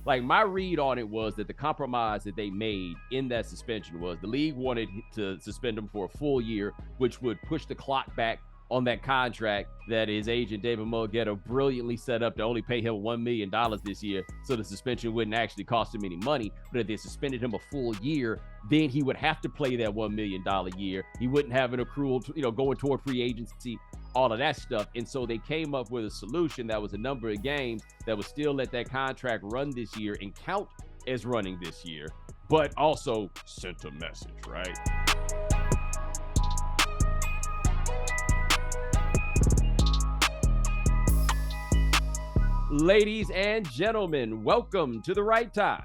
Like, my read on it was that the compromise that they made in that suspension was the league wanted to suspend him for a full year, which would push the clock back on that contract that his agent David Mulgeta brilliantly set up to only pay him $1 million this year, so the suspension wouldn't actually cost him any money. But if they suspended him a full year, then he would have to play that $1 million year. He wouldn't have an accrual, going toward free agency, all of that stuff. And so they came up with a solution that was a number of games that would still let that contract run this year and count as running this year, but also sent a message, right? Ladies and gentlemen, welcome to The Right Time.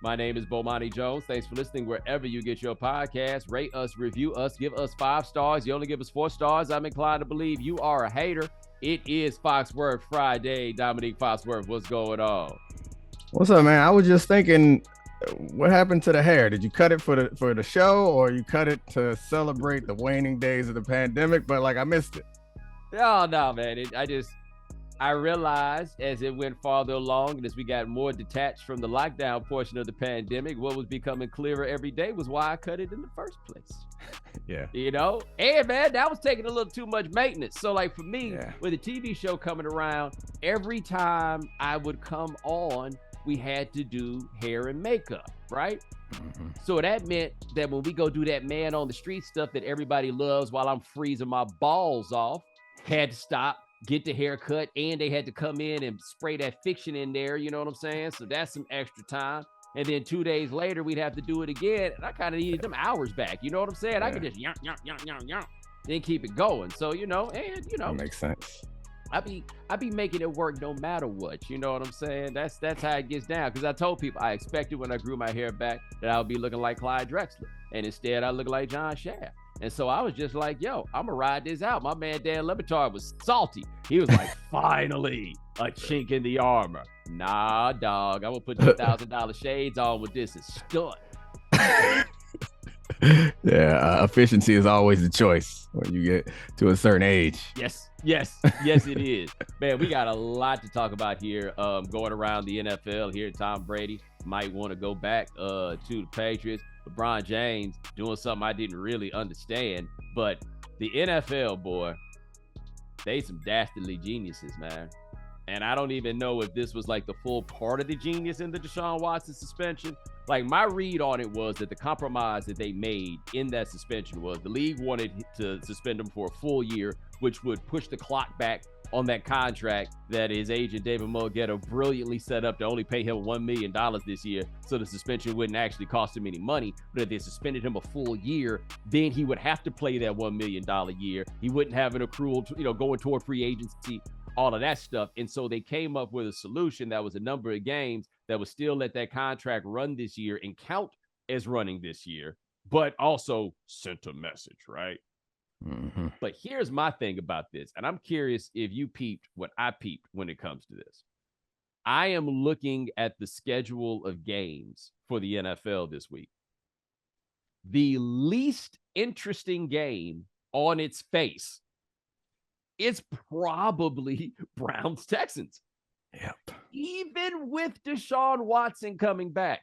My name is Bomani Jones. Thanks for listening wherever you get your podcast. Rate us, review us, give us 5 stars. You only give us 4 stars, I'm inclined to believe you are a hater. It is Foxworth Friday. Domonique Foxworth, what's going on? What's up, man? I was just thinking, what happened to the hair? Did you cut it for the show, or you cut it to celebrate the waning days of the pandemic? But I missed it. Oh, no, man. I realized as it went farther along and as we got more detached from the lockdown portion of the pandemic, what was becoming clearer every day was why I cut it in the first place. Yeah. And man, that was taking a little too much maintenance. So for me, with the TV show coming around, every time I would come on, we had to do hair and makeup, right? Mm-hmm. So that meant that when we go do that man on the street stuff that everybody loves while I'm freezing my balls off, had to stop, get the haircut, and they had to come in and spray that fiction in there, you know what I'm saying? So that's some extra time. And then 2 days later, we'd have to do it again. And I kind of needed them hours back, you know what I'm saying? Yeah. I could just yonk, then keep it going. So, That makes sense. I be making it work no matter what, you know what I'm saying? That's how it gets down. Because I told people I expected when I grew my hair back that I would be looking like Clyde Drexler. And instead, I look like John Shaft. And so I was just like, yo, I'm going to ride this out. My man, Dan Le Batard, was salty. He was like, finally, a chink in the armor. Nah, dog. I'm going to put $2,000 shades on with this and stunt. Efficiency is always the choice when you get to a certain age. Yes, it is. Man, we got a lot to talk about here going around the NFL here. Tom Brady might want to go back to the Patriots. LeBron James doing something I didn't really understand, but the NFL, boy, they some dastardly geniuses, man. And I don't even know if this was the full part of the genius in the Deshaun Watson suspension. My read on it was that the compromise that they made in that suspension was the league wanted to suspend him for a full year, which would push the clock back on that contract that his agent David Mulgeta brilliantly set up to only pay him $1 million this year, so the suspension wouldn't actually cost him any money. But if they suspended him a full year, then he would have to play that $1 million year. He wouldn't have an accrual, going toward free agency, all of that stuff. And so they came up with a solution that was a number of games that would still let that contract run this year and count as running this year, but also sent a message, right? Mm-hmm. But here's my thing about this, and I'm curious if you peeped what I peeped when it comes to this. I am looking at the schedule of games for the NFL this week. The least interesting game on its face, it's probably Browns-Texans. Yep. Even with Deshaun Watson coming back,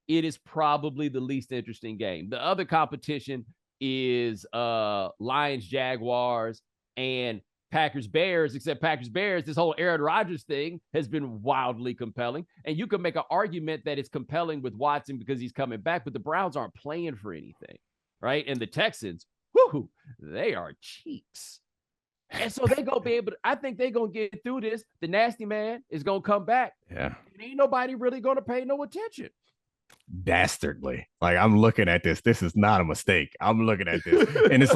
it is probably the least interesting game. The other competition is Lions-Jaguars and Packers-Bears, except Packers-Bears, this whole Aaron Rodgers thing has been wildly compelling. And you can make an argument that it's compelling with Watson because he's coming back, but the Browns aren't playing for anything, right? And the Texans, they are cheeks. And so they're going to be able to, I think they're going to get through this. The nasty man is going to come back. Yeah. And ain't nobody really going to pay no attention. Dastardly. I'm looking at this. This is not a mistake. I'm looking at this. And it's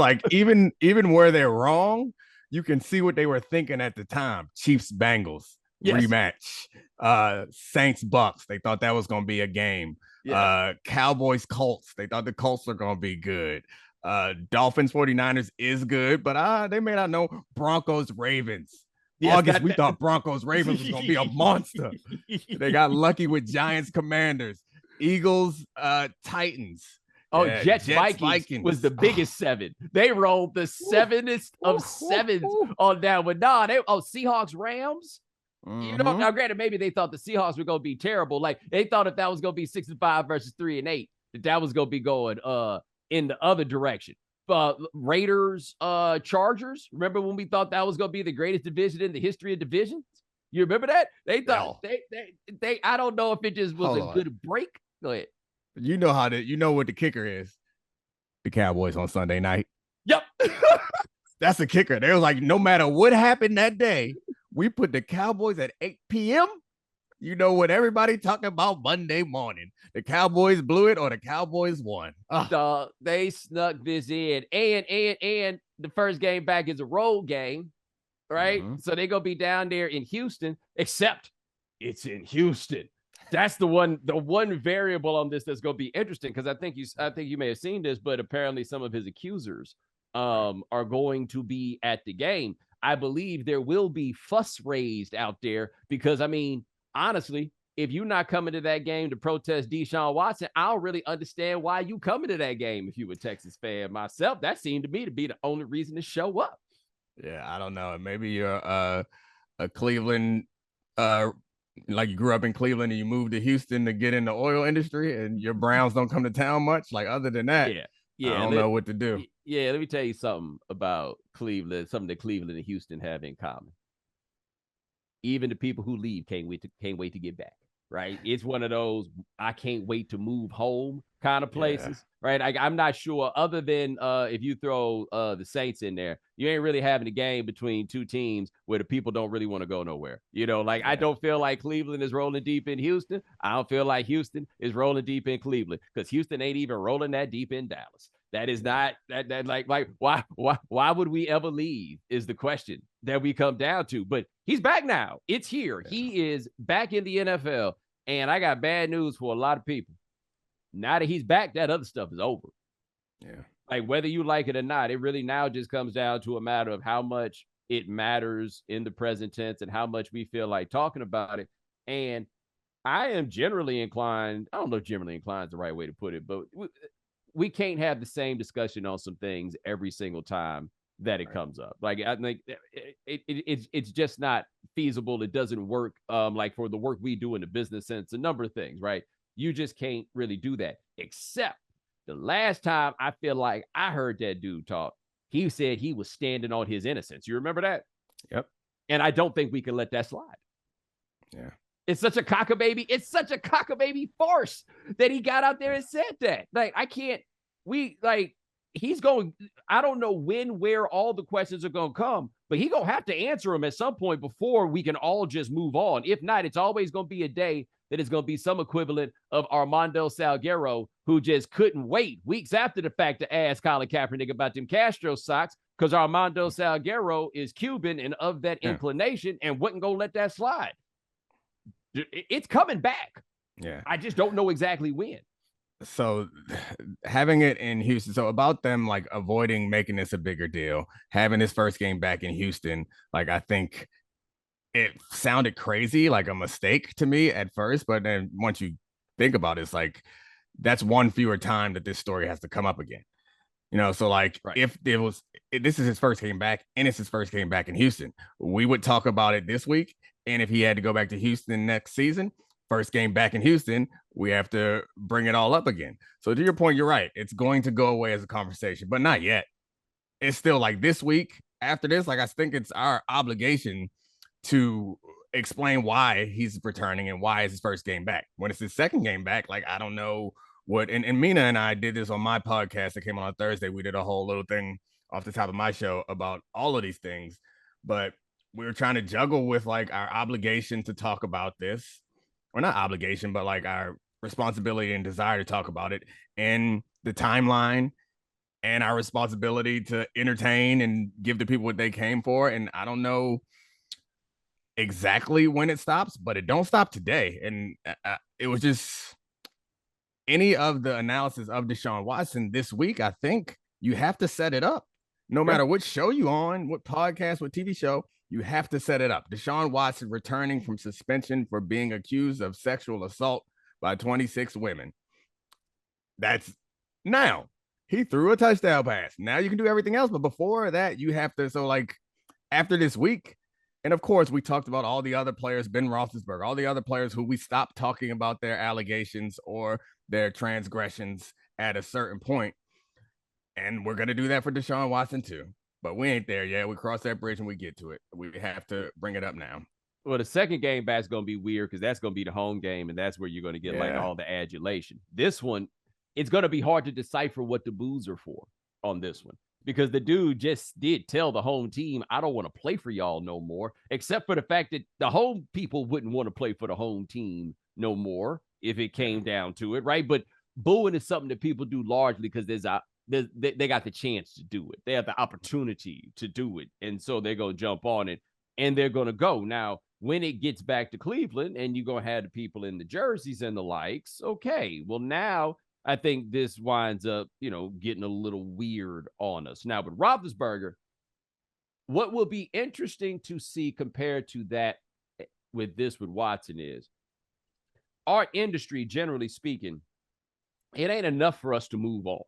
even where they're wrong, you can see what they were thinking at the time. Chiefs Bengals rematch. Saints Bucks. They thought that was going to be a game. Yeah. Cowboys Colts. They thought the Colts were going to be good. Dolphins 49ers is good, but they may not know. Broncos Ravens. Yes, we thought Broncos Ravens was going to be a monster. They got lucky with Giants Commanders. Eagles Titans. Jets Vikings was the biggest 7. They rolled the 7th of 7s on that one. Seahawks Rams. Now granted, maybe they thought the Seahawks were going to be terrible. Like they thought if that was going to be 6-5 versus 3-8, that was going to be going in the other direction. Raiders, Chargers. Remember when we thought that was going to be the greatest division in the history of divisions? You remember that? They thought they I don't know if it just was a good break. Go ahead. You know what the kicker is. The Cowboys on Sunday night. Yep. That's the kicker. They was like, no matter what happened that day, we put the Cowboys at 8 p.m. You know what everybody talking about Monday morning. The Cowboys blew it or the Cowboys won. They snuck this in. And the first game back is a road game, right? So they're going to be down there in Houston, except it's in Houston. That's the one variable on this that's going to be interesting because I think you may have seen this, but apparently some of his accusers are going to be at the game. I believe there will be fuss raised out there because, I mean, honestly, if you're not coming to that game to protest Deshaun Watson, I don't really understand why you coming to that game if you were a Texas fan. Myself, that seemed to me to be the only reason to show up. Yeah, I don't know. Maybe you're a Cleveland like you grew up in Cleveland and you moved to Houston to get in the oil industry and your Browns don't come to town much. Like other than that, I don't know what to do. Yeah, let me tell you something about Cleveland, something that Cleveland and Houston have in common. Even the people who leave can't wait to get back, right? It's one of those I can't wait to move home kind of places, right? I'm not sure other than if you throw the Saints in there, you ain't really having a game between two teams where the people don't really want to go nowhere. I don't feel like Cleveland is rolling deep in Houston. I don't feel like Houston is rolling deep in Cleveland because Houston ain't even rolling that deep in Dallas. That is not that like why would we ever leave is the question that we come down to. But he's back now. It's here. Yeah. He is back in the NFL. And I got bad news for a lot of people. Now that he's back, that other stuff is over. Yeah. Like whether you like it or not, it really now just comes down to a matter of how much it matters in the present tense and how much we feel like talking about it. And I am generally inclined, I don't know if generally inclined is the right way to put it, but we can't have the same discussion on some things every single time that it comes up. Like I think it's just not feasible. It doesn't work. Like for the work we do in the business sense, a number of things, right? You just can't really do that. Except the last time I feel like I heard that dude talk, he said he was standing on his innocence. You remember that? Yep. And I don't think we can let that slide. Yeah. It's such a cockababy. It's such a cockababy farce that he got out there and said that. Like, he's going, I don't know when, where all the questions are going to come, but he's going to have to answer them at some point before we can all just move on. If not, it's always going to be a day that is going to be some equivalent of Armando Salguero, who just couldn't wait weeks after the fact to ask Colin Kaepernick about them Castro socks because Armando Salguero is Cuban and of that inclination and wasn't going to let that slide. It's coming back. Yeah. I just don't know exactly when. So having it in Houston, so about them like avoiding making this a bigger deal, having this first game back in Houston, like I think it sounded crazy, like a mistake to me at first, but then once you think about it, it's like that's one fewer time that this story has to come up again. So like if this is his first game back and it's his first game back in Houston, we would talk about it this week. And if he had to go back to Houston next season, first game back in Houston, we have to bring it all up again. So to your point, you're right. It's going to go away as a conversation, but not yet. It's still like this week after this, like I think it's our obligation to explain why he's returning and why it's his first game back. When it's his second game back, like I don't know what, and Mina and I did this on my podcast that came on Thursday. We did a whole little thing off the top of my show about all of these things, but we were trying to juggle with like our obligation to talk about this, or not obligation, but like our responsibility and desire to talk about it, and the timeline and our responsibility to entertain and give the people what they came for. And I don't know exactly when it stops, but it don't stop today. And it was just any of the analysis of Deshaun Watson this week. I think you have to set it up no matter what show you on, what podcast, what TV show. You have to set it up. Deshaun Watson returning from suspension for being accused of sexual assault by 26 women. That's now he threw a touchdown pass. Now you can do everything else. But before that, you have to. So like after this week, And of course, we talked about all the other players, Ben Roethlisberger, all the other players who we stopped talking about their allegations or their transgressions at a certain point. And we're going to do that for Deshaun Watson too. But we ain't there yet. We cross that bridge when we get to it. We have to bring it up now. Well, the second game back is going to be weird because that's going to be the home game, and that's where you're going to get like all the adulation. This one, it's going to be hard to decipher what the boos are for on this one because the dude just did tell the home team, I don't want to play for y'all no more, except for the fact that the home people wouldn't want to play for the home team no more if it came down to it, right? But booing is something that people do largely because they got the chance to do it. They have the opportunity to do it. And so they're going to jump on it and they're going to go. Now, when it gets back to Cleveland and you're going to have the people in the jerseys and the likes, okay, well, now I think this winds up, getting a little weird on us. Now, with Roethlisberger, what will be interesting to see compared to that with Watson is our industry, generally speaking, it ain't enough for us to move on,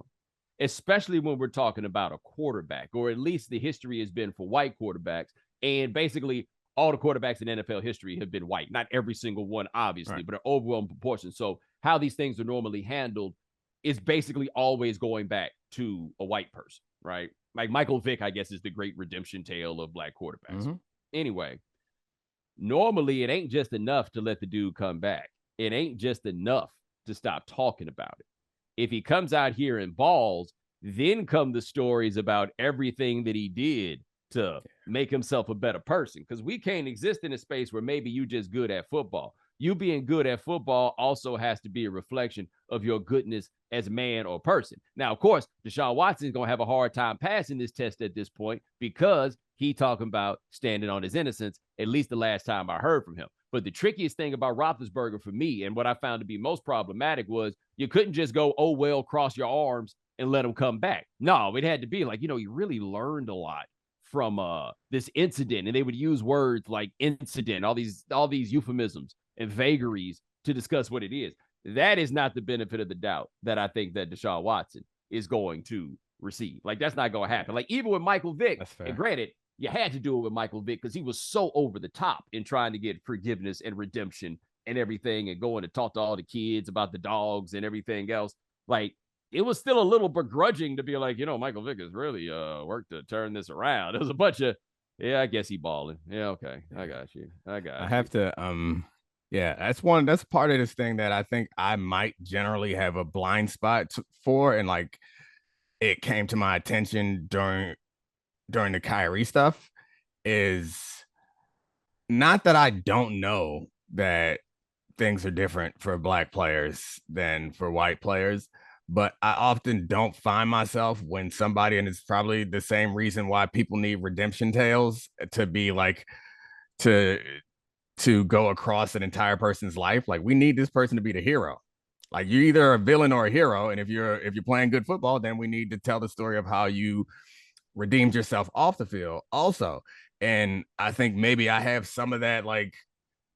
especially when we're talking about a quarterback, or at least the history has been for white quarterbacks. And basically, all the quarterbacks in NFL history have been white. Not every single one, obviously, but an overwhelming proportion. So how these things are normally handled is basically always going back to a white person, right? Like Michael Vick, I guess, is the great redemption tale of black quarterbacks. Mm-hmm. Anyway, normally it ain't just enough to let the dude come back. It ain't just enough to stop talking about it. If he comes out here and balls, then come the stories about everything that he did to make himself a better person. Because we can't exist in a space where maybe you just good at football. You being good at football also has to be a reflection of your goodness as man or person. Now, of course, Deshaun Watson is going to have a hard time passing this test at this point because he talking about standing on his innocence, at least the last time I heard from him. But the trickiest thing about Roethlisberger for me, and what I found to be most problematic, was you couldn't just go, oh, well, cross your arms and let him come back. No, it had to be like, you really learned a lot from this incident, and they would use words like incident, all these euphemisms and vagaries to discuss what it is. That is not the benefit of the doubt that I think that Deshaun Watson is going to receive. Like, that's not going to happen. Like, even with Michael Vick, and granted, you had to do it with Michael Vick because he was so over the top in trying to get forgiveness and redemption and everything, and going to talk to all the kids about the dogs and everything else. Like, it was still a little begrudging to be like, Michael Vick has really worked to turn this around. It was a bunch of, I guess he balling. Yeah, okay. I got you. I have to, that's part of this thing that I think I might generally have a blind spot for. And like, it came to my attention during the Kyrie stuff, is not that I don't know that things are different for black players than for white players, but I often don't find myself when somebody, and it's probably the same reason why people need redemption tales to be like, to go across an entire person's life. Like, we need this person to be the hero. Like, you're either a villain or a hero. And if you're playing good football, then we need to tell the story of how you redeemed yourself off the field also. And I think maybe I have some of that like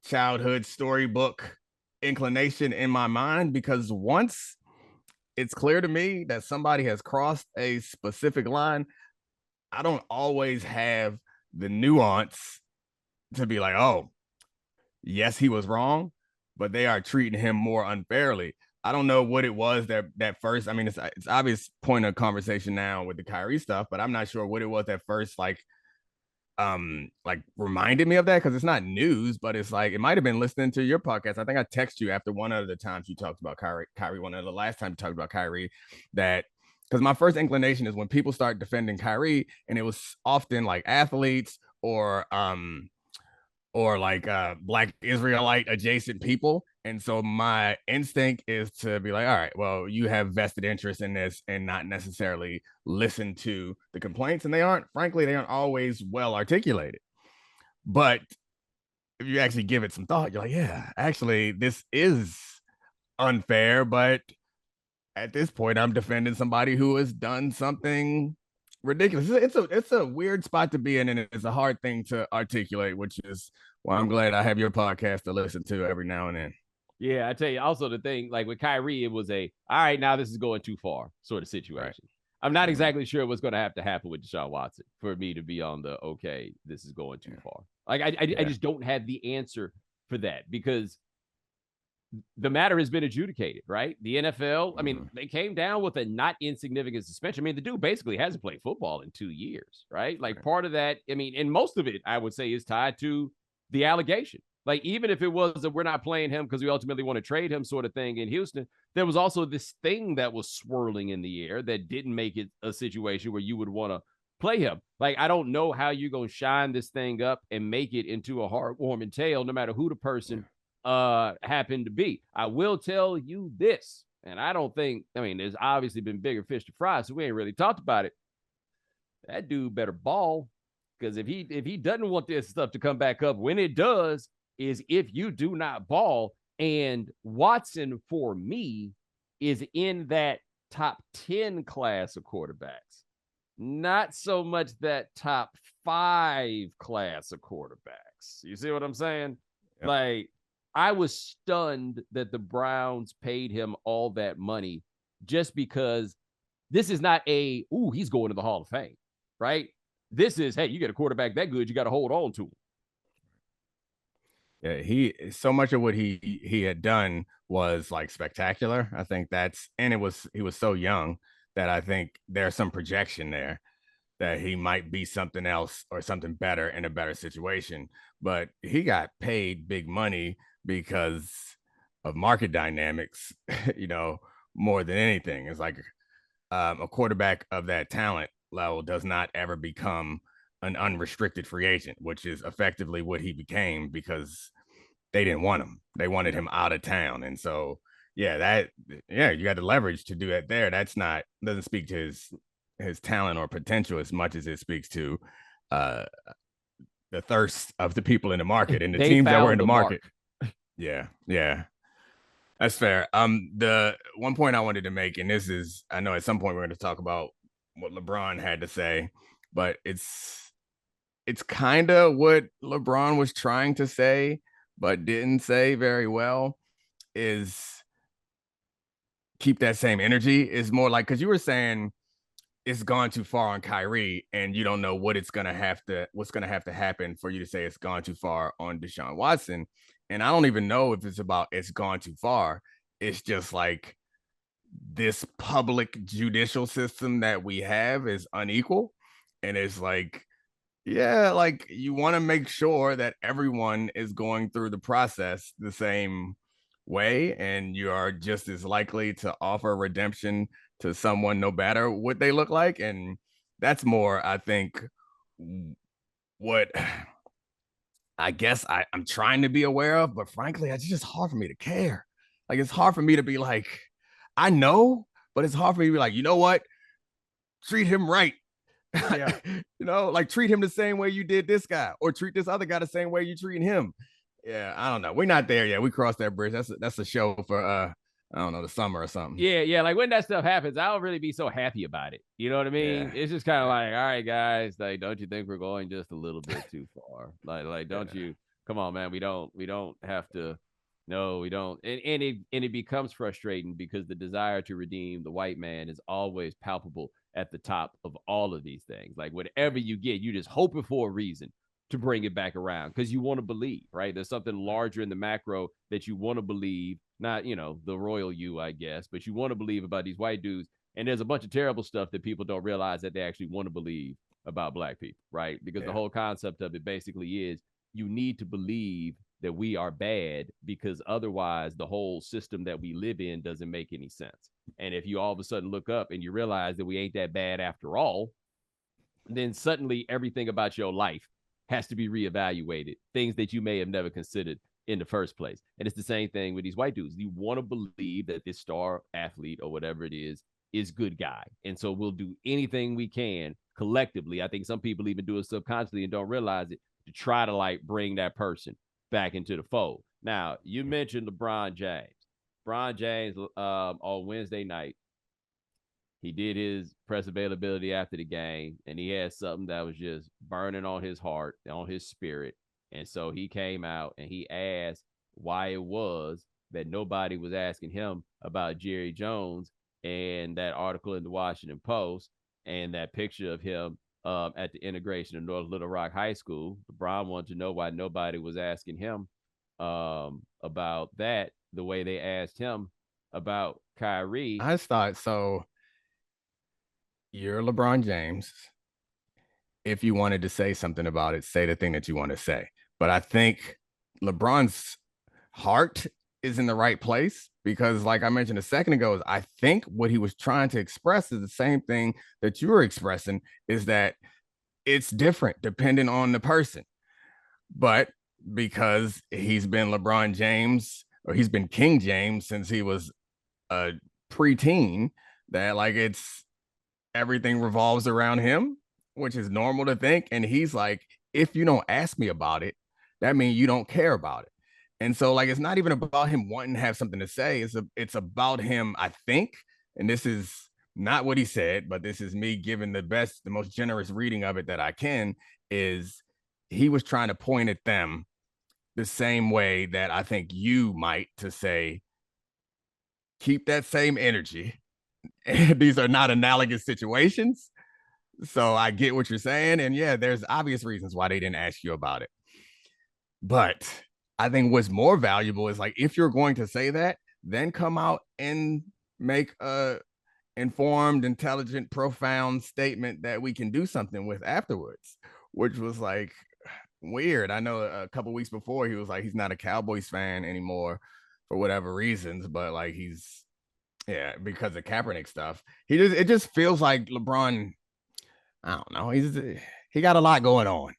childhood storybook inclination in my mind, because once it's clear to me that somebody has crossed a specific line, I don't always have the nuance to be like, oh, yes, he was wrong, but they are treating him more unfairly. I don't know what it was that first. I mean, it's obvious point of conversation now with the Kyrie stuff, but I'm not sure what it was that first like reminded me of that, because it's not news, but it's like, it might have been listening to your podcast. I think I texted you after one of the times you talked about Kyrie, one of the last time you talked about Kyrie, that because my first inclination is when people start defending Kyrie, and it was often like athletes or like Black Israelite adjacent people. And so my instinct is to be like, all right, well, you have vested interest in this, and not necessarily listen to the complaints. And they aren't always well articulated. But if you actually give it some thought, you're like, yeah, actually, this is unfair. But at this point, I'm defending somebody who has done something ridiculous. It's a weird spot to be in, and it's a hard thing to articulate, which is why I'm glad I have your podcast to listen to every now and then. Yeah, I tell you, also the thing, like with Kyrie, it was all right, now this is going too far sort of situation. Right. I'm not exactly sure what's going to have to happen with Deshaun Watson for me to be on the okay, this is going too far. Like I just don't have the answer for that because the matter has been adjudicated, right? The NFL, I mean, they came down with a not insignificant suspension. I mean, the dude basically hasn't played football in 2 years, right? Like part of that, I mean, and most of it, I would say, is tied to the allegation. Like, even if it was that we're not playing him because we ultimately want to trade him sort of thing in Houston, there was also this thing that was swirling in the air that didn't make it a situation where you would want to play him. Like, I don't know how you're going to shine this thing up and make it into a heartwarming tale, no matter who the person happened to be. I will tell you this, and I don't think, I mean, there's obviously been bigger fish to fry, so we ain't really talked about it. That dude better ball, because if he doesn't want this stuff to come back up, when it does, is if you do not ball. And Watson, for me, is in that top 10 class of quarterbacks. Not so much that top 5 class of quarterbacks. You see what I'm saying? Yep. Like, I was stunned that the Browns paid him all that money just because this is not he's going to the Hall of Fame, right? This is, hey, you get a quarterback that good, you got to hold on to him. Yeah, so much of what he had done was like spectacular. I think he was so young that I think there's some projection there that he might be something else or something better in a better situation. But he got paid big money because of market dynamics, more than anything. It's like a quarterback of that talent level does not ever become an unrestricted free agent, which is effectively what he became because they didn't want him. They wanted him out of town. And so, you got the leverage to do that there. Doesn't speak to his talent or potential as much as it speaks to the thirst of the people in the market and the teams that were in the market. Yeah. That's fair. The one point I wanted to make, and this is, I know at some point we're going to talk about what LeBron had to say, but it's kind of what LeBron was trying to say, but didn't say very well, is keep that same energy. Is more like, because you were saying it's gone too far on Kyrie, and you don't know what's going to have to happen for you to say it's gone too far on Deshaun Watson. And I don't even know if it's about it's gone too far. It's just like this public judicial system that we have is unequal. And it's like, like you want to make sure that everyone is going through the process the same way, and you are just as likely to offer redemption to someone no matter what they look like. And that's more, I think, what I guess I'm trying to be aware of, but frankly, it's just hard for me to care. Like, it's hard for me to be like, I know, but it's hard for me to be like, you know what? Treat him right. Yeah. Like treat him the same way you did this guy, or treat this other guy the same way you treating him. Yeah, I don't know. We're not there yet. We crossed that bridge. That's a show for I don't know, the summer or something. Yeah. Like when that stuff happens, I don't really be so happy about it. You know what I mean? Yeah. It's just kind of like, all right, guys, like, don't you think we're going just a little bit too far? Like, don't you? Come on, man. We don't have to. No, we don't. And it becomes frustrating because the desire to redeem the white man is always palpable at the top of all of these things. Like whatever you get, you just hoping for a reason to bring it back around because you want to believe, right? There's something larger in the macro that you want to believe, not, the royal you, I guess, but you want to believe about these white dudes. And there's a bunch of terrible stuff that people don't realize that they actually want to believe about black people, right? Because the whole concept of it basically is you need to believe that we are bad because otherwise the whole system that we live in doesn't make any sense. And if you all of a sudden look up and you realize that we ain't that bad after all, then suddenly everything about your life has to be reevaluated, things that you may have never considered in the first place. And it's the same thing with these white dudes. You want to believe that this star athlete or whatever it is good guy. And so we'll do anything we can collectively. I think some people even do it subconsciously and don't realize it, to try to like bring that person back into the fold. Now, you mentioned LeBron James. LeBron James on Wednesday night, he did his press availability after the game, and he had something that was just burning on his heart, on his spirit. And so he came out and he asked why it was that nobody was asking him about Jerry Jones and that article in the Washington Post and that picture of him at the integration of North Little Rock High School. LeBron wanted to know why nobody was asking him about that the way they asked him about Kyrie. I just thought, so you're LeBron James. If you wanted to say something about it, say the thing that you want to say. But I think LeBron's heart is in the right place because, like I mentioned a second ago, I think what he was trying to express is the same thing that you were expressing, is that it's different depending on the person. But because he's been LeBron James, or he's been King James since he was a preteen, that like it's everything revolves around him, which is normal to think. And he's like, if you don't ask me about it, that means you don't care about it. And so like it's not even about him wanting to have something to say. It's about him, I think, and this is not what he said, but this is me giving the most generous reading of it that I can, is he was trying to point at them the same way that I think you might, to say, keep that same energy. These are not analogous situations. So I get what you're saying. And yeah, there's obvious reasons why they didn't ask you about it. But I think what's more valuable is like, if you're going to say that, then come out and make a informed, intelligent, profound statement that we can do something with afterwards, which was like weird. I know a couple weeks before he was like, he's not a Cowboys fan anymore for whatever reasons, but like because of Kaepernick stuff. It just feels like LeBron, I don't know, he got a lot going on.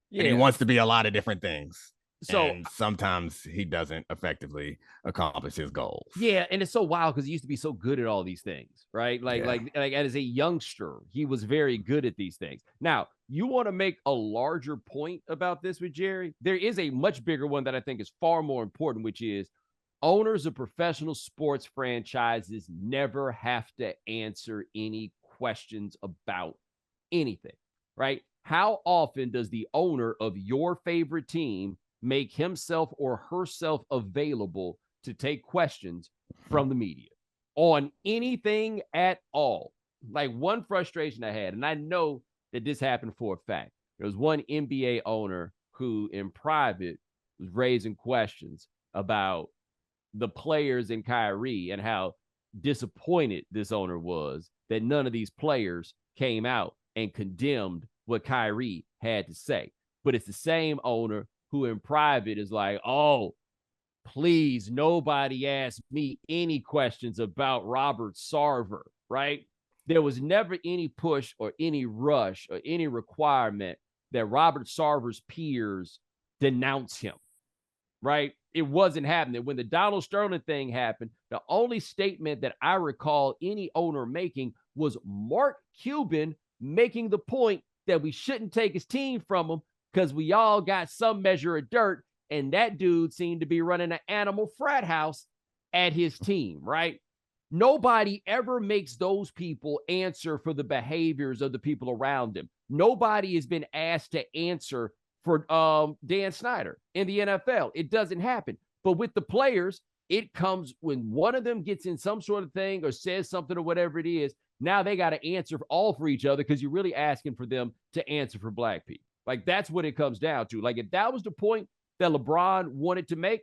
Yeah. And he wants to be a lot of different things. So and sometimes he doesn't effectively accomplish his goals. Yeah, and it's so wild because he used to be so good at all these things, right? Like as a youngster, he was very good at these things. Now, you want to make a larger point about this with Jerry? There is a much bigger one that I think is far more important, which is owners of professional sports franchises never have to answer any questions about anything, right? How often does the owner of your favorite team make himself or herself available to take questions from the media on anything at all? Like, one frustration I had, and I know that this happened for a fact. There was one NBA owner who in private was raising questions about the players in Kyrie and how disappointed this owner was that none of these players came out and condemned what Kyrie had to say. But it's the same owner who in private is like, oh, please, nobody asked me any questions about Robert Sarver, right? There was never any push or any rush or any requirement that Robert Sarver's peers denounce him, right? It wasn't happening. When the Donald Sterling thing happened, the only statement that I recall any owner making was Mark Cuban making the point that we shouldn't take his team from him because we all got some measure of dirt, and that dude seemed to be running an animal frat house at his team, right? Nobody ever makes those people answer for the behaviors of the people around them. Nobody has been asked to answer for Dan Snyder in the NFL. It doesn't happen. But with the players, it comes when one of them gets in some sort of thing or says something or whatever it is. Now they got to answer all for each other because you're really asking for them to answer for black people. Like, that's what it comes down to. Like, if that was the point that LeBron wanted to make,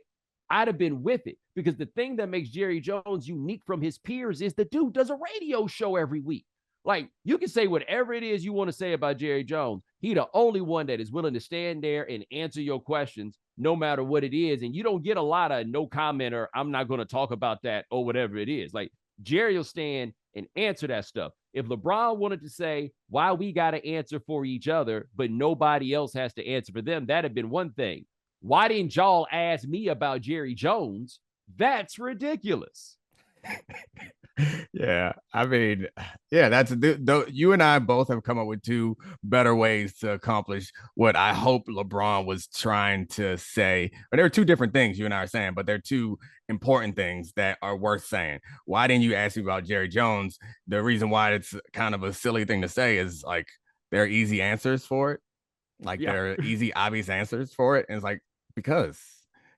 I'd have been with it, because the thing that makes Jerry Jones unique from his peers is the dude does a radio show every week. Like, you can say whatever it is you want to say about Jerry Jones. He the only one that is willing to stand there and answer your questions no matter what it is. And you don't get a lot of no comment or I'm not going to talk about that or whatever it is. Like, Jerry will stand and answer that stuff. If LeBron wanted to say why we got to answer for each other, but nobody else has to answer for them, that'd have been one thing. Why didn't y'all ask me about Jerry Jones? That's ridiculous. Yeah, I mean, yeah, that's you and I both have come up with two better ways to accomplish what I hope LeBron was trying to say. But there are two different things you and I are saying, but they're two important things that are worth saying. Why didn't you ask me about Jerry Jones? The reason why it's kind of a silly thing to say is like there are easy answers for it. Like there are easy, obvious answers for it. And it's like, because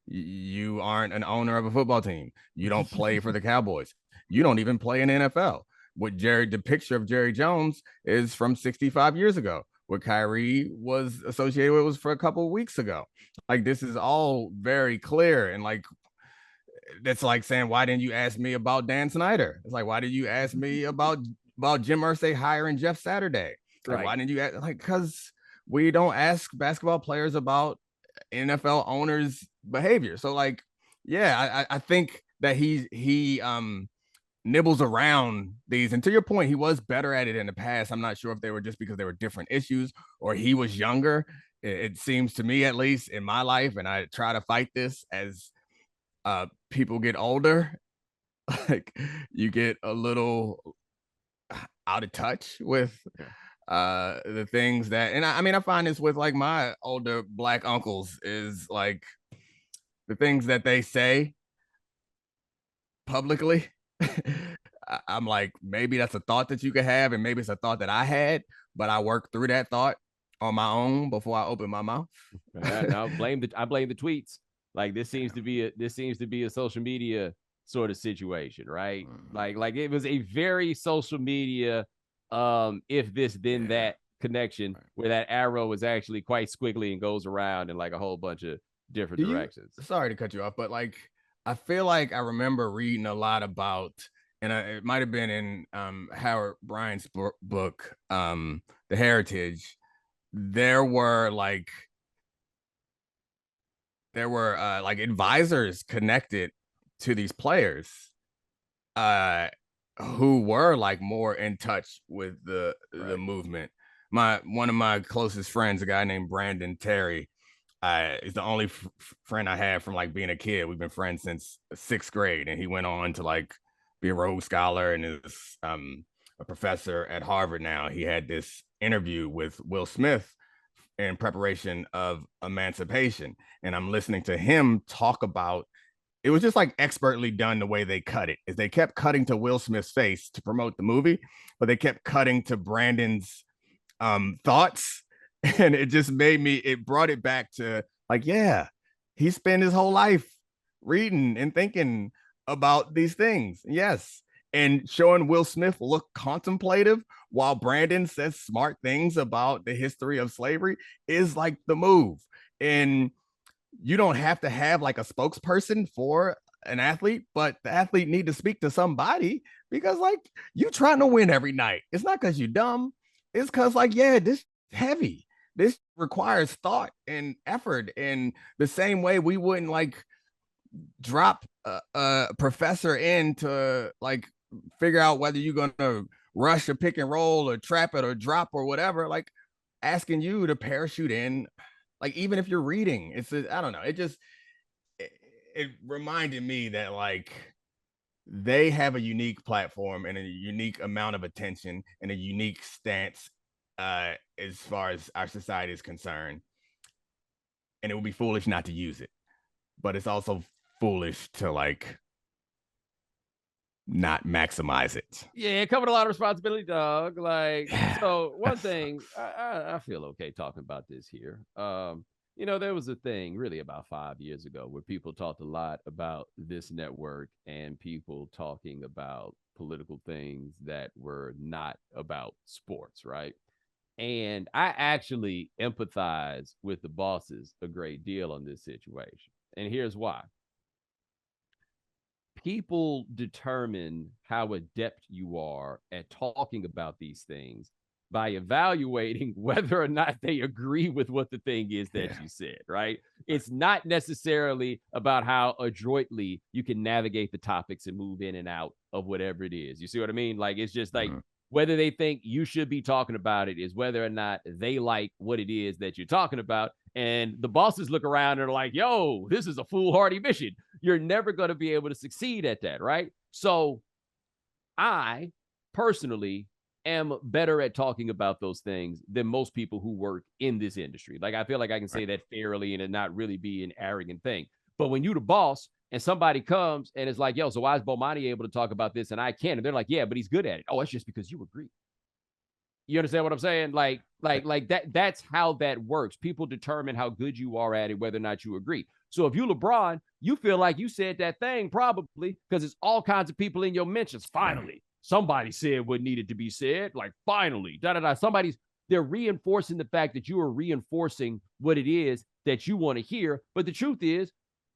you aren't an owner of a football team. You don't play for the Cowboys. you don't even play in the NFL. The picture of Jerry Jones is from 65 years ago. What Kyrie was associated with was for a couple of weeks ago. Like, this is all very clear. And like, that's like saying, why didn't you ask me about Dan Snyder? It's like, why did you ask me about Jim Irsay hiring Jeff Saturday? Like, why didn't you ask? Like, because we don't ask basketball players about NFL owners' behavior. So like, yeah, I think that he nibbles around these. And to your point, he was better at it in the past. I'm not sure if they were just because they were different issues or he was younger. It seems to me, at least in my life, and I try to fight this as people get older, like you get a little out of touch with the things that, and I mean, I find this with like my older Black uncles, is like the things that they say publicly. I'm like, maybe that's a thought that you could have, and maybe it's a thought that I had, but I worked through that thought on my own before I opened my mouth. I blame the tweets. Like, this seems to be a social media sort of situation, right? Like it was a very social media if this then that connection, where that arrow is actually quite squiggly and goes around in like a whole bunch of different directions. Sorry to cut you off, but like, I feel like I remember reading a lot about, and it might have been in Howard Bryant's book, The Heritage. There were like advisors connected to these players who were like more in touch with the movement. One of my closest friends, a guy named Brandon Terry, is the only friend I have from like being a kid. We've been friends since 6th grade, and he went on to like be a Rhodes Scholar and is a professor at Harvard now. He had this interview with Will Smith in preparation of Emancipation, and I'm listening to him talk about, it was just like expertly done the way they cut it, is they kept cutting to Will Smith's face to promote the movie, but they kept cutting to Brandon's thoughts. And it just it brought it back to like, yeah, he spent his whole life reading and thinking about these things. Yes. And showing Will Smith look contemplative while Brandon says smart things about the history of slavery is like the move. And you don't have to have like a spokesperson for an athlete, but the athlete need to speak to somebody, because like, you trying to win every night. It's not because you're dumb. It's because like, yeah, this heavy. This requires thought and effort in the same way we wouldn't like drop a professor in to like figure out whether you're going to rush a pick and roll or trap it or drop or whatever, like asking you to parachute in, like, even if you're reading, I don't know. It reminded me that like they have a unique platform and a unique amount of attention and a unique stance as far as our society is concerned. And it would be foolish not to use it, but it's also foolish to like not maximize it. Yeah, it covered a lot of responsibility, dog. Like, so one thing, I feel okay talking about this here. There was a thing really about 5 years ago where people talked a lot about this network and people talking about political things that were not about sports, right? And I actually empathize with the bosses a great deal on this situation. And here's why. People determine how adept you are at talking about these things by evaluating whether or not they agree with what the thing is that you said, right? It's not necessarily about how adroitly you can navigate the topics and move in and out of whatever it is. You see what I mean? Like, it's just like, whether they think you should be talking about it is whether or not they like what it is that you're talking about. And the bosses look around and are like, yo, this is a foolhardy mission. You're never going to be able to succeed at that, right? So I personally am better at talking about those things than most people who work in this industry. Like, I feel like I can say that fairly and it not really be an arrogant thing. But when you the boss and somebody comes and is like, yo, so why is Bomani able to talk about this and I can't? And they're like, yeah, but he's good at it. Oh, it's just because you agree. You understand what I'm saying? Like that's how that works. People determine how good you are at it, whether or not you agree. So if you LeBron, you feel like you said that thing probably because it's all kinds of people in your mentions. Finally, somebody said what needed to be said. Like finally, they're reinforcing the fact that you are reinforcing what it is that you want to hear. But the truth is,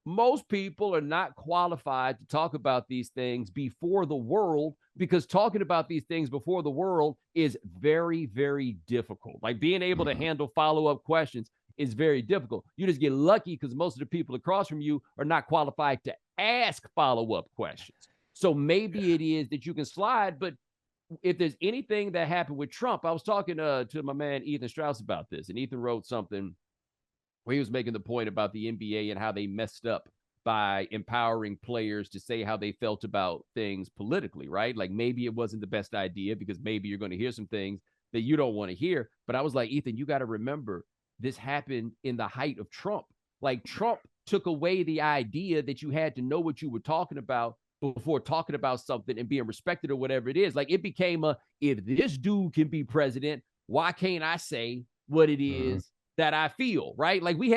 most people are not qualified to talk about these things before the world, because talking about these things before the world is very, very difficult. Like being able to handle follow-up questions is very difficult. You just get lucky because most of the people across from you are not qualified to ask follow-up questions. So maybe it is that you can slide, but if there's anything that happened with Trump, I was talking to my man Ethan Strauss about this, and Ethan wrote something where he was making the point about the NBA and how they messed up by empowering players to say how they felt about things politically, right? Like maybe it wasn't the best idea because maybe you're going to hear some things that you don't want to hear. But I was like, Ethan, you got to remember this happened in the height of Trump. Like Trump took away the idea that you had to know what you were talking about before talking about something and being respected or whatever it is. Like it became if this dude can be president, why can't I say what it is that I feel, right? Like we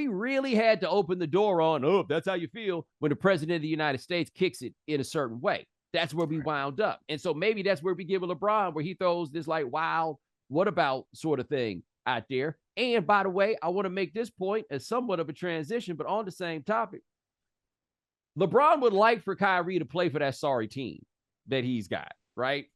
really had to open the door on, oh, if that's how you feel, when the president of the United States kicks it in a certain way. That's where we wound up. And so maybe that's where we get with LeBron, where he throws this like wild, what about sort of thing out there. And by the way, I want to make this point as somewhat of a transition, but on the same topic. LeBron would like for Kyrie to play for that sorry team that he's got, right?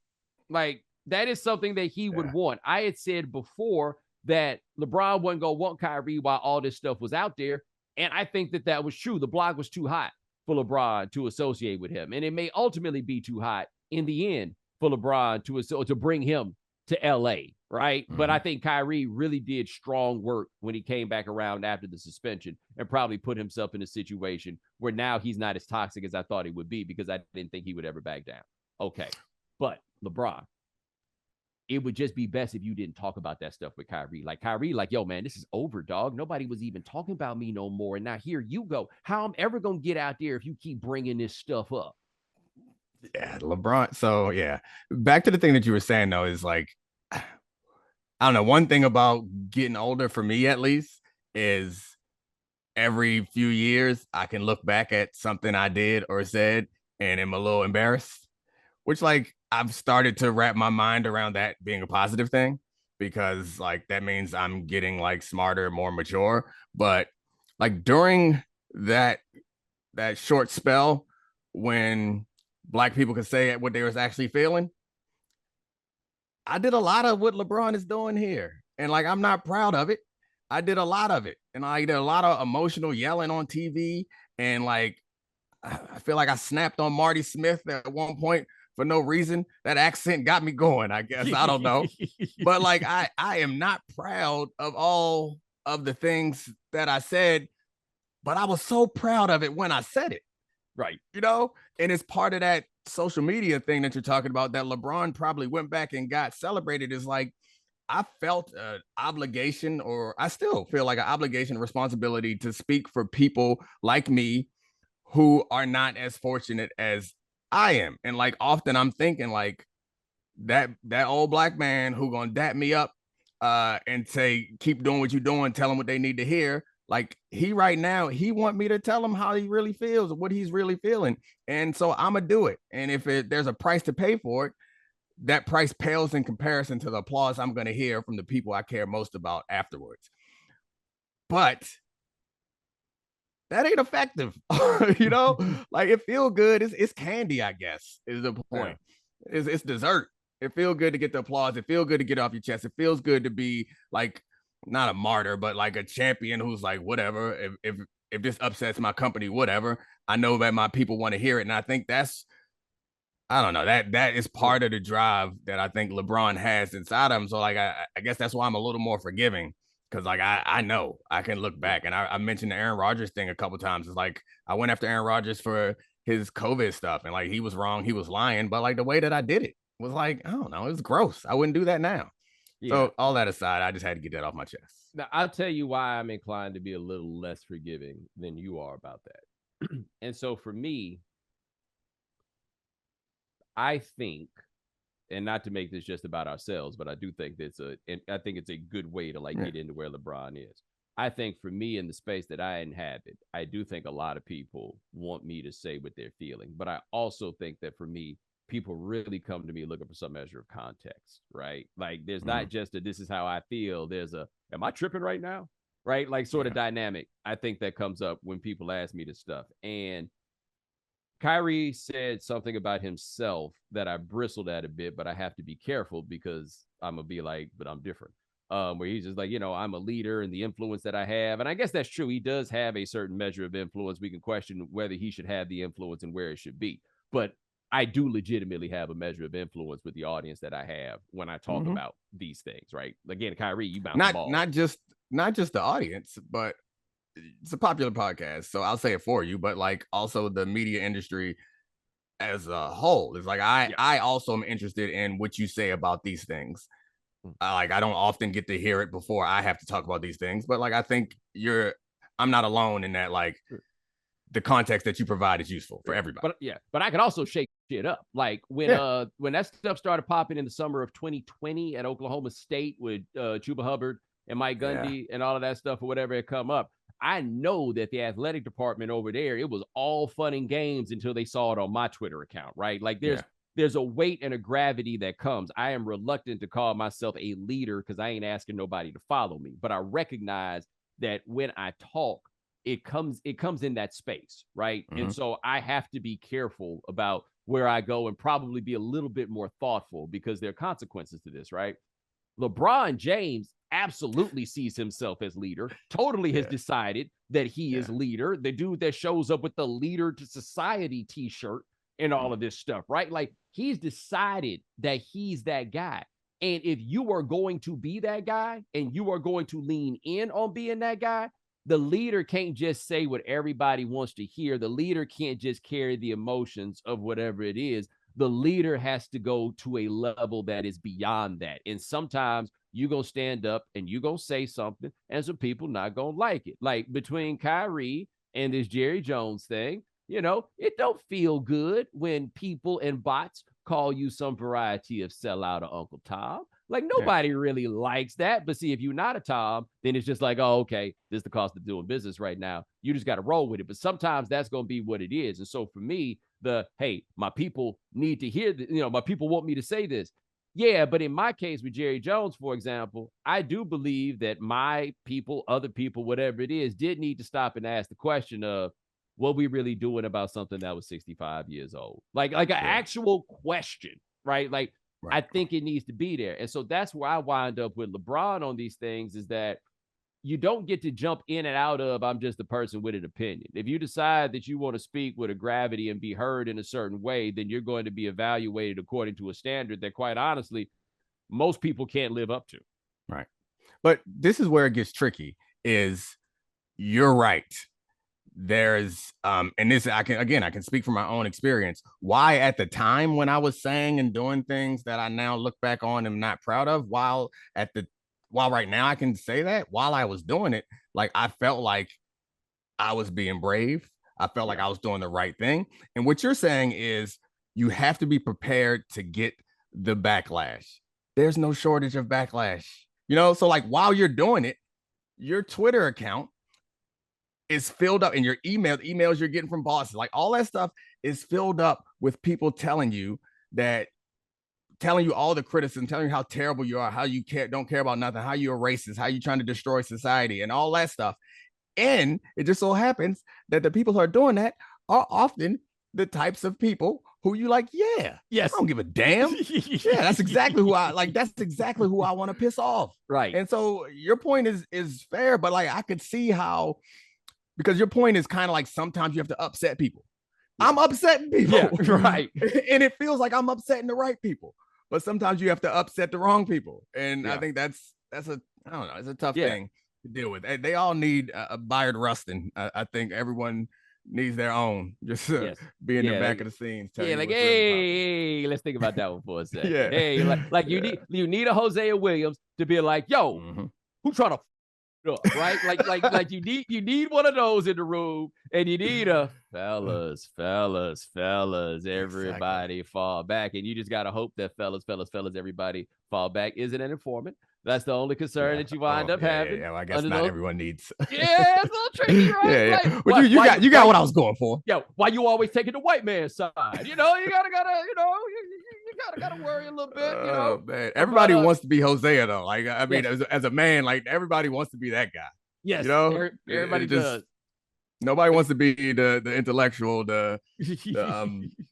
Like that is something that he would want. I had said before that LeBron wasn't going to want Kyrie while all this stuff was out there. And I think that that was true. The block was too hot for LeBron to associate with him. And it may ultimately be too hot in the end for LeBron to bring him to LA, right? But I think Kyrie really did strong work when he came back around after the suspension and probably put himself in a situation where now he's not as toxic as I thought he would be, because I didn't think he would ever back down. Okay. But LeBron, it would just be best if you didn't talk about that stuff with Kyrie. Like Kyrie, like, yo, man, this is over, dog. Nobody was even talking about me no more. And now here you go. How I'm ever going to get out there if you keep bringing this stuff up? Yeah, LeBron. So yeah, back to the thing that you were saying though, is like, I don't know. One thing about getting older, for me at least, is every few years I can look back at something I did or said and am a little embarrassed, which like I've started to wrap my mind around that being a positive thing, because like that means I'm getting like smarter, more mature. But like during that short spell when Black people could say what they was actually feeling, I did a lot of what LeBron is doing here. And like, I'm not proud of it. I did a lot of it. And I did a lot of emotional yelling on TV. And like, I feel like I snapped on Marty Smith at one point for no reason. That accent got me going, I guess. I don't know. But like, I am not proud of all of the things that I said, but I was so proud of it when I said it. Right. You know, and it's part of that social media thing that you're talking about that LeBron probably went back and got celebrated. Is like, I felt an obligation, or I still feel like an obligation, responsibility to speak for people like me who are not as fortunate as I am. And like, often I'm thinking like that old Black man who gonna dap me up and say, keep doing what you're doing, tell them what they need to hear. Like he right now, he want me to tell him how he really feels, what he's really feeling. And so I'm gonna do it. And if there's a price to pay for it, that price pales in comparison to the applause I'm going to hear from the people I care most about afterwards. But that ain't effective. You know, like it feel good. It's candy, I guess, is the point. Yeah. It's dessert. It feels good to get the applause. It feels good to get off your chest. It feels good to be like not a martyr, but like a champion who's like, whatever. If this upsets my company, whatever. I know that my people want to hear it. And I think I don't know, that is part of the drive that I think LeBron has inside him. So like, I guess that's why I'm a little more forgiving, because like I know I can look back, and I mentioned the Aaron Rodgers thing a couple times. It's like I went after Aaron Rodgers for his COVID stuff, and like he was wrong, he was lying, but like the way that I did it was like, I don't know, it was gross. I wouldn't do that now. Yeah. So all that aside, I just had to get that off my chest. Now I'll tell you why I'm inclined to be a little less forgiving than you are about that. And so for me, I think, and not to make this just about ourselves, but I do think I think it's a good way to like get into where LeBron is. I think for me in the space that I inhabit, I do think a lot of people want me to say what they're feeling. But I also think that for me, people really come to me looking for some measure of context, right? Like there's not just a this is how I feel. There's a am I tripping right now? Right? Like sort of dynamic. I think that comes up when people ask me this stuff. And Kyrie said something about himself that I bristled at a bit, but I have to be careful because I'm gonna be like, but I'm different. Where he's just like, I'm a leader and the influence that I have. And I guess that's true. He does have a certain measure of influence. We can question whether he should have the influence and where it should be. But I do legitimately have a measure of influence with the audience that I have when I talk about these things, right? Again, Kyrie, you bounce the ball. Not just the audience, but it's a popular podcast, so I'll say it for you, but like also the media industry as a whole. It's like I also am interested in what you say about these things. Like I don't often get to hear it before I have to talk about these things, but like I think I'm not alone in that. Like the context that you provide is useful for everybody. But I could also shake shit up. Like when that stuff started popping in the summer of 2020 at Oklahoma State with Chuba Hubbard and Mike Gundy and all of that stuff or whatever had come up. I know that the athletic department over there, it was all fun and games until they saw it on my Twitter account, right? Like there's a weight and a gravity that comes. I am reluctant to call myself a leader because I ain't asking nobody to follow me. But I recognize that when I talk, it comes in that space, right? And so I have to be careful about where I go and probably be a little bit more thoughtful because there are consequences to this, right? LeBron James absolutely sees himself as leader, totally has decided that he is leader. The dude that shows up with the Leader to Society t-shirt and all of this stuff, right? Like he's decided that he's that guy. And if you are going to be that guy and you are going to lean in on being that guy, the leader can't just say what everybody wants to hear. The leader can't just carry the emotions of whatever it is. The leader has to go to a level that is beyond that. And sometimes you're going to stand up and you're going to say something and some people not going to like it. Like between Kyrie and this Jerry Jones thing, it don't feel good when people and bots call you some variety of sellout or Uncle Tom. Like nobody really likes that. But see, if you're not a Tom, then it's just like, oh, okay, this is the cost of doing business right now. You just got to roll with it. But sometimes that's going to be what it is. And so for me, hey, my people need to hear this. My people want me to say this. Yeah, but in my case with Jerry Jones, for example, I do believe that my people, other people, whatever it is, did need to stop and ask the question of, what we really doing about something that was 65 years old? Like an actual question, right? Like, I think it needs to be there. And so that's where I wind up with LeBron on these things is that you don't get to jump in and out of, I'm just a person with an opinion. If you decide that you want to speak with a gravity and be heard in a certain way, then you're going to be evaluated according to a standard that quite honestly, most people can't live up to. Right. But this is where it gets tricky is you're right. There's and this I can speak from my own experience why at the time when I was saying and doing things that I now look back on and not proud of while right now I can say that while I was doing it, like I felt like I was being brave. I felt like I was doing the right thing. And what you're saying is you have to be prepared to get the backlash. There's no shortage of backlash, so like while you're doing it, your Twitter account is filled up, and your emails you're getting from bosses, like all that stuff is filled up with people telling you all the criticism, telling you how terrible you are, how you don't care about nothing, how you're racist, how you're trying to destroy society and all that stuff. And it just so happens that the people who are doing that are often the types of people who you like, I don't give a damn. That's exactly who I like. That's exactly who I want to piss off. Right. And so your point is fair, but like I could see how, because your point is kind of like sometimes you have to upset people. I'm upsetting people. Yeah, right. And it feels like I'm upsetting the right people. But sometimes you have to upset the wrong people. And I think that's it's a tough thing to deal with. They all need a Bayard Rustin. I think everyone needs their own. Just be in the back of the scenes. Like, hey, let's think about that one for a second. Hey, like you need a Hosea Williams to be like, yo, who trying to up, right? Like you need one of those in the room, and you need a fellas, everybody fall back, and you just gotta hope that fellas, everybody fall back. Is it an informant? That's the only concern that you wind up having. Well, I guess not everyone needs. Yeah, it's a little tricky, right? Yeah. Like, But you got what I was going for. Yeah, why you always taking the white man's side? You know, you gotta worry a little bit. You know, man. Everybody wants to be Hosea though. Like, I mean, as a man, like everybody wants to be that guy. Yes, you know, everybody does. Nobody wants to be the intellectual, the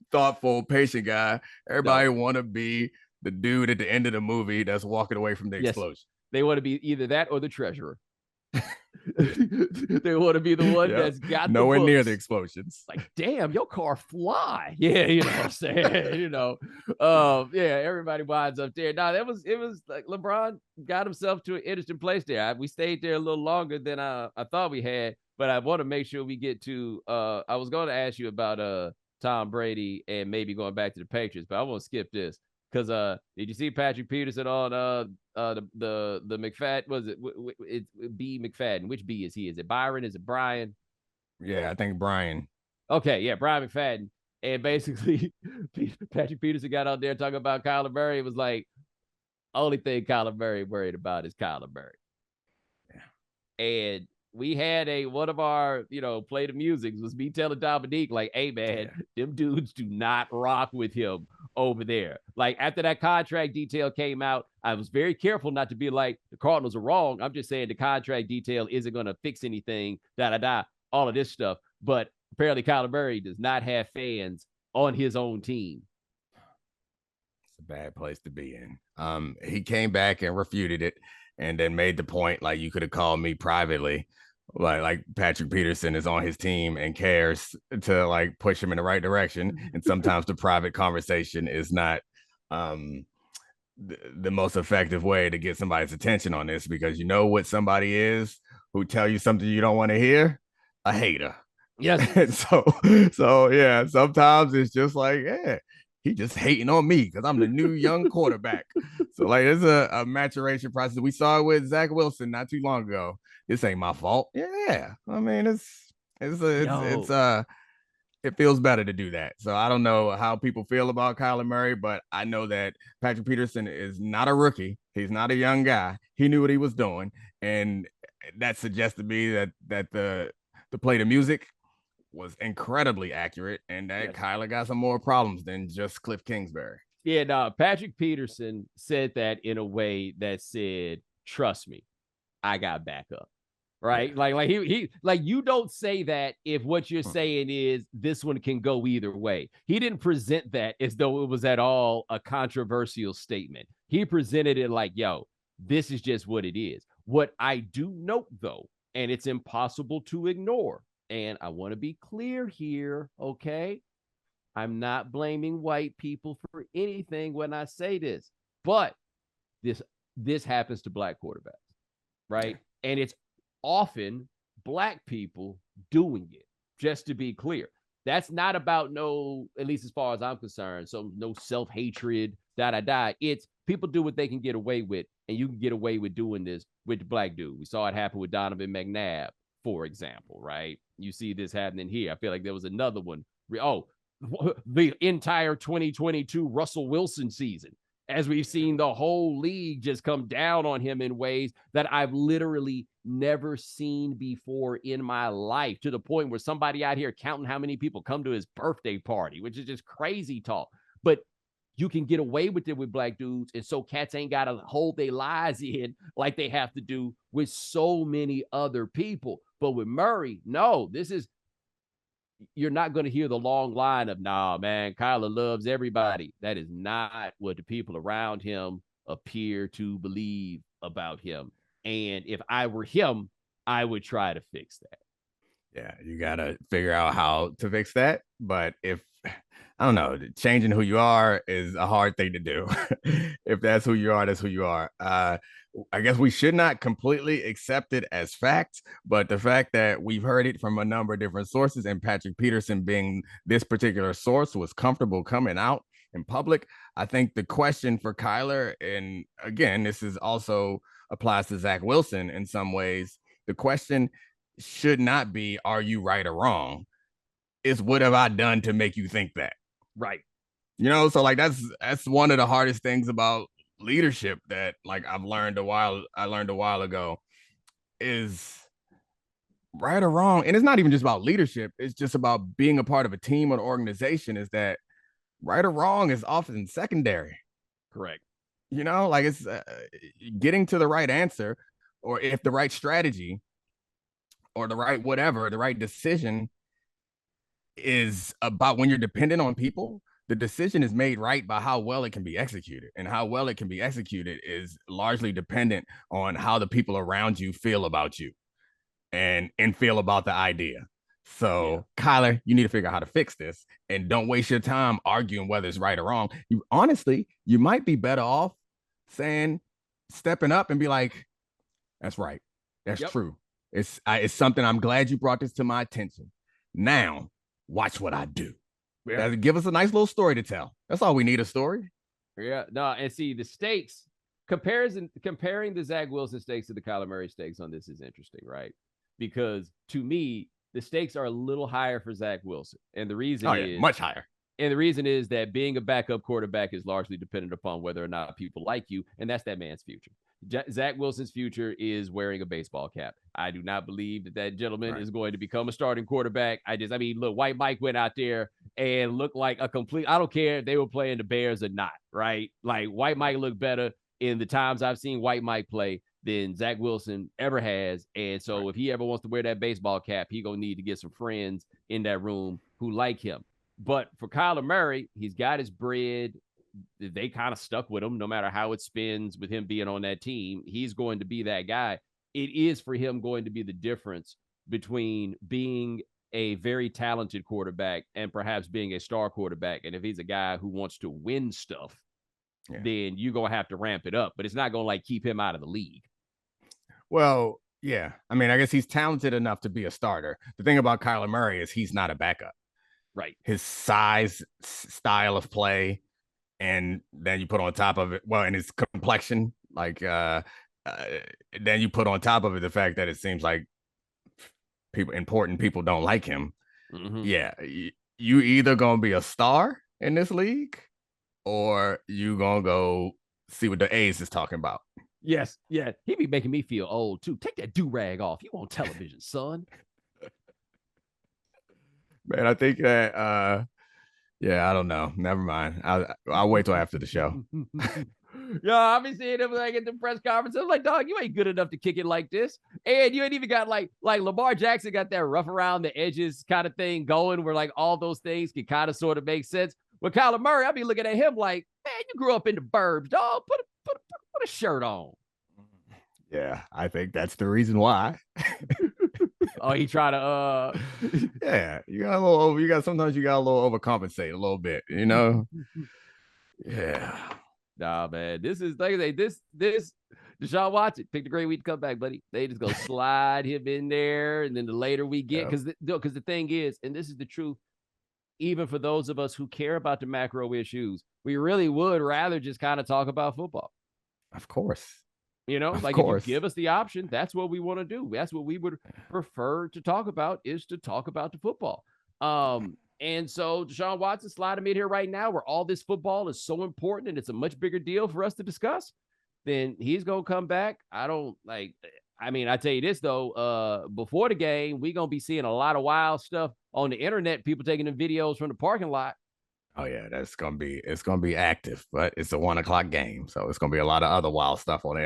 thoughtful, patient guy. Everybody want to be the dude at the end of the movie that's walking away from the explosion. They want to be either that or the treasurer. They want to be the one that's got nowhere near the explosions. Like, damn, your car fly. Yeah, you know what I'm saying. You know, everybody winds up there. Now it was like LeBron got himself to an interesting place there. We stayed there a little longer than I thought we had, but I want to make sure we get to. I was going to ask you about Tom Brady and maybe going back to the Patriots, but I won't skip this. Because did you see Patrick Peterson on the McFadden? Was it B McFadden? Which B is he? Is it Byron? Is it Brian? Yeah, I think Brian. Okay, yeah, Brian McFadden. And basically, Patrick Peterson got out there talking about Kyler Murray. It was like, only thing Kyler Murray worried about is Kyler Murray. Yeah. And we had one of our, play the music was me telling Domonique, like, hey, man, them dudes do not rock with him over there. Like, after that contract detail came out, I was very careful not to be like, the Cardinals are wrong. I'm just saying the contract detail isn't going to fix anything, all of this stuff. But apparently Kyler Murray does not have fans on his own team. It's a bad place to be in. He came back and refuted it and then made the point, like, you could have called me privately. Like Patrick Peterson is on his team and cares to like push him in the right direction. And sometimes the private conversation is not the most effective way to get somebody's attention on this, because you know what somebody is who tell you something you don't want to hear? A hater. Yes. so yeah, sometimes it's just like, he just hating on me because I'm the new young quarterback. So like, it's a maturation process. We saw it with Zach Wilson not too long ago. This ain't my fault. Yeah, I mean, it feels better to do that. So I don't know how people feel about Kyler Murray, but I know that Patrick Peterson is not a rookie. He's not a young guy. He knew what he was doing, and that suggests to me that the play the music was incredibly accurate, and that Kyler got some more problems than just Cliff Kingsbury. Yeah, no, Patrick Peterson said that in a way that said, trust me, I got backup. Right? Yeah. Like he like, you don't say that if what you're saying is this one can go either way. He didn't present that as though it was at all a controversial statement. He presented it like, yo, this is just what it is. What I do note, though, and it's impossible to ignore, and I want to be clear here, okay? I'm not blaming white people for anything when I say this, but this happens to black quarterbacks, right? And it's often black people doing it, just to be clear. That's not about at least as far as I'm concerned, so no self-hatred, It's people do what they can get away with, and you can get away with doing this with the black dude. We saw it happen with Donovan McNabb, for example, right? You see this happening here. I feel like there was another one. The entire 2022 Russell Wilson season, as we've seen the whole league just come down on him in ways that I've literally never seen before in my life, to the point where somebody out here counting how many people come to his birthday party, which is just crazy talk. But you can get away with it with black dudes, and so cats ain't got to hold their lies in like they have to do with so many other people. But with Murray, no, you're not going to hear the long line of, nah, man, Kyler loves everybody. That is not what the people around him appear to believe about him. And if I were him, I would try to fix that. Yeah, you got to figure out how to fix that. But I don't know, changing who you are is a hard thing to do. If that's who you are, that's who you are. I guess we should not completely accept it as fact, but the fact that we've heard it from a number of different sources, and Patrick Peterson being this particular source was comfortable coming out in public. I think the question for Kyler, and again, this is also applies to Zach Wilson in some ways, the question should not be, are you right or wrong? It's, what have I done to make you think that? Right. So like, that's one of the hardest things about leadership that like I learned a while ago is right or wrong. And it's not even just about leadership. It's just about being a part of a team or an organization, is that right or wrong is often secondary. Correct. You know, like it's getting to the right answer, or if the right strategy or the right whatever, the right decision is about when you're dependent on people, the decision is made right by how well it can be executed. And how well it can be executed is largely dependent on how the people around you feel about you and feel about the idea. So, Kyler, you need to figure out how to fix this, and don't waste your time arguing whether it's right or wrong. You honestly, you might be better off stepping up and be like, "That's right, that's true. It's something. I'm glad you brought this to my attention. Now, watch what I do." Yeah. Give us a nice little story to tell. That's all we need, a story. Yeah, no, and see the stakes comparing the Zach Wilson stakes to the Kyler Murray stakes on this is interesting, right? Because to me, the stakes are a little higher for Zach Wilson. And the reason is much higher. And the reason is that being a backup quarterback is largely dependent upon whether or not people like you, and that's that man's future. Zach Wilson's future is wearing a baseball cap. I do not believe that gentleman is going to become a starting quarterback. Look, White Mike went out there and looked like a complete, I don't care if they were playing the Bears or not, right? Like, White Mike looked better in the times I've seen White Mike play than Zach Wilson ever has. And so if he ever wants to wear that baseball cap, he going to need to get some friends in that room who like him. But for Kyler Murray, he's got his bread. They kind of stuck with him no matter how it spins with him being on that team. He's going to be that guy. It is for him going to be the difference between being a very talented quarterback and perhaps being a star quarterback. And if he's a guy who wants to win stuff, then you're going to have to ramp it up. But it's not going to like keep him out of the league. Well, yeah. I mean, I guess he's talented enough to be a starter. The thing about Kyler Murray is he's not a backup. Right. His size, style of play, and then you put on top of it, well, and his complexion, like then you put on top of it the fact that it seems like important people don't like him. Mm-hmm. Yeah, you either gonna be a star in this league, or you gonna go see what the A's is talking about. Yes, yeah, he be making me feel old too. Take that do-rag off. You on television, son. Man, I think that I don't know. Never mind. I'll wait till after the show. Yeah, I've been seeing him like at the press conference. I'm like, dog, you ain't good enough to kick it like this. And you ain't even got like Lamar Jackson got that rough around the edges kind of thing going where like all those things can kind of sort of make sense. With Kyler Murray, I'll be looking at him like, man, you grew up in the burbs, dog. Put a shirt on. Yeah, I think that's the reason why. Oh, he tried to yeah, sometimes you got a little overcompensate a little bit, you know. Yeah. Nah, man. This is like I say, this Deshaun Watson picked a great week to come back, buddy. They just go slide him in there, and then the later we get, because the thing is, and this is the truth, even for those of us who care about the macro issues, we really would rather just kind of talk about football. Of course. You know, if you give us the option, that's what we want to do. That's what we would prefer to talk about, is to talk about the football. And so Deshaun Watson sliding in here right now where all this football is so important and it's a much bigger deal for us to discuss, then he's going to come back. I tell you this, though, before the game, we're going to be seeing a lot of wild stuff on the internet, people taking the videos from the parking lot. Oh yeah, it's gonna be active, but it's a 1:00 game, so it's gonna be a lot of other wild stuff on the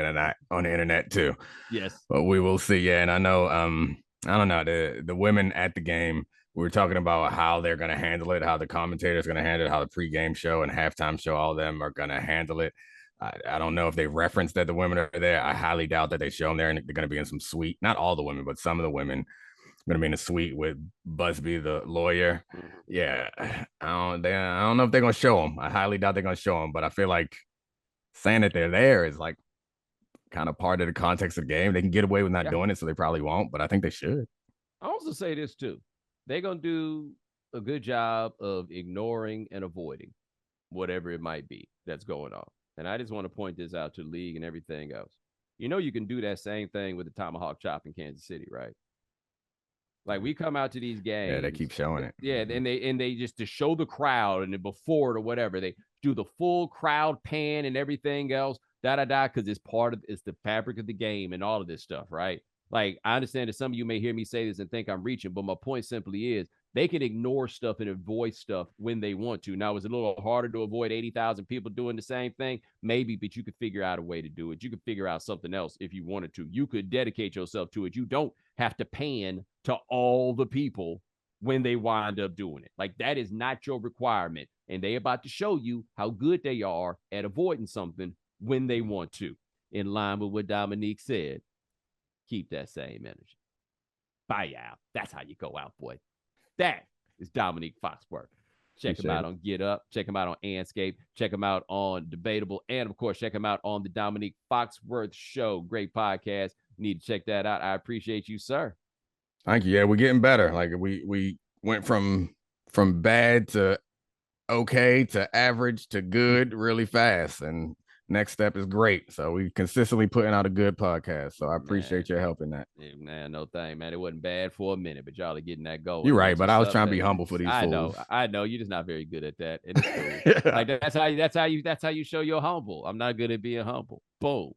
internet too. Yes, but we will see. Yeah, and I know, I don't know, the women at the game, we were talking about how they're gonna handle it, how the commentators are gonna handle it, how the pregame show and halftime show, all of them are gonna handle it. I don't know if they referenced that the women are there. I highly doubt that they show them there, and they're gonna be in some suite. Not all the women, but some of the women. Going to be in a suite with Busby, the lawyer. Yeah, I don't know if they're going to show him. I highly doubt they're going to show him, but I feel like saying that they're there is like kind of part of the context of the game. They can get away with not doing it, so they probably won't, but I think they should. I also say this too. They're going to do a good job of ignoring and avoiding whatever it might be that's going on. And I just want to point this out to the league and everything else. You know, you can do that same thing with the tomahawk chop in Kansas City, right? Like we come out to these games. Yeah, they keep showing it. Yeah, and they just to show the crowd and before it or whatever, they do the full crowd pan and everything else, because it's the fabric of the game and all of this stuff, right? Like I understand that some of you may hear me say this and think I'm reaching, but my point simply is they can ignore stuff and avoid stuff when they want to. Now, it's a little harder to avoid 80,000 people doing the same thing, maybe, but you could figure out a way to do it. You could figure out something else if you wanted to. You could dedicate yourself to it. You don't have to pan to all the people when they wind up doing it. Like that is not your requirement. And they about to show you how good they are at avoiding something when they want to. In line with what Domonique said, keep that same energy. Bye, y'all. That's how you go out, boy. That is Domonique Foxworth. Check him out on Get Up. Check him out on Anscape. Check him out on Debatable. And, of course, check him out on the Domonique Foxworth Show. Great podcast. Need to check that out. I appreciate you, sir. Thank you. Yeah, we're getting better. Like we went from bad to okay to average to good really fast. And next step is great. So we consistently putting out a good podcast. So I appreciate your help in that. Man, no thing, man. It wasn't bad for a minute, but y'all are getting that going. You're right, but I was trying to be humble for these fools. I know. You're just not very good at that. And it's cool. Like that's how you show you're humble. I'm not good at being humble. Boom.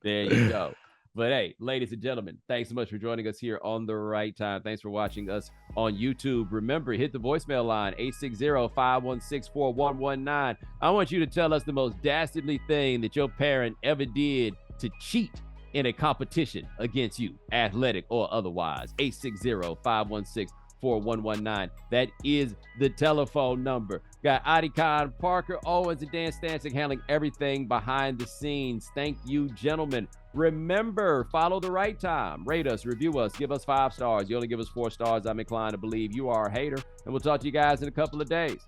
There you go. But hey, ladies and gentlemen, thanks so much for joining us here on The Right Time. Thanks for watching us on YouTube. Remember, hit the voicemail line, 860-516-4119. I want you to tell us the most dastardly thing that your parent ever did to cheat in a competition against you, athletic or otherwise. 860-516-4119. That is the telephone number. Got Adi Khan, Parker Owens, and Dan Stancic handling everything behind the scenes. Thank you, gentlemen. Remember, follow The Right Time. Rate us, review us, give us 5 stars. You only give us 4 stars, I'm inclined to believe you are a hater. And we'll talk to you guys in a couple of days.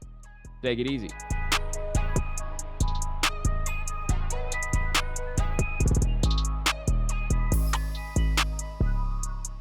Take it easy.